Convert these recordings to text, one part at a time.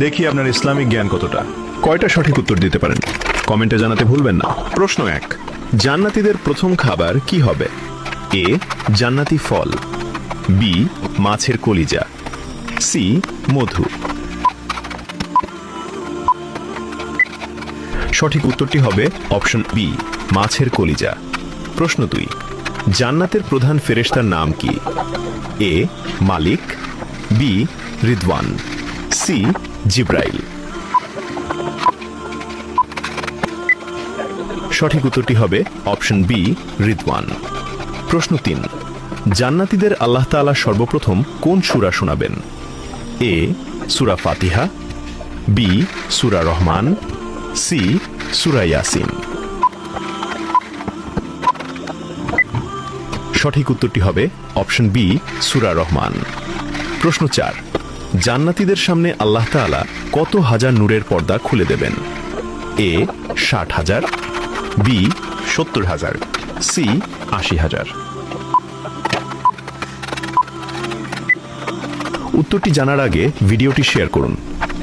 দেখি আপনার ইসলামিক জ্ঞান কতটা। কয়টা সঠিক উত্তর দিতে পারেন কমেন্টে জানাতে ভুলবেন না। প্রশ্ন 1, জান্নাতীদের প্রথম খাবার কি হবে? এ, জান্নাতি ফল, বি, মাছের কলিজা, সি, মধু। সঠিক উত্তরটি হবে অপশন বি, মাছের কলিজা। প্রশ্ন 2, জান্নাতের প্রধান ফেরেশতার নাম কি? এ, মালিক, বি, রিদওয়ান, সি, জিব্রাইল। সঠিক উত্তরটি হবে অপশন বি, রিদওয়ান। প্রশ্ন 3, জান্নাতীদের আল্লাহ তাআলা সর্বপ্রথম কোন সূরা শোনাবেন? এ, সূরা ফাতিহা, বি, সূরা রহমান, সি, সূরা ইয়াসিন। সঠিক উত্তরটি হবে অপশন বি, সূরা রহমান। প্রশ্ন 4, জান্নাতীদের সামনে আল্লাহ তাআলা কত হাজার নূরের পর্দা খুলে দেবেন? এ, 60,000, বি, 70,000, সি, 80,000। উত্তরটি জানার আগে ভিডিওটি শেয়ার করুন।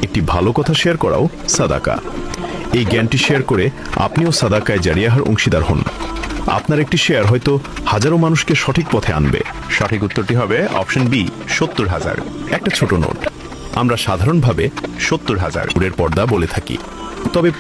একটি ভালো কথা শেয়ার করাও সাদাকা। এই জ্ঞানটি শেয়ার করে আপনিও সাদাকায় জারিয়াহার অংশীদার হন। আপনার একটি শেয়ার হয়তো হাজারো মানুষকে সঠিক পথে আনবে। সঠিক উত্তরটি হবে অপশন বি, 70,000। একটা ছোট নোট, আমরা সাধারণভাবে 70,000 নূরের পর্দা বলে থাকি, তবে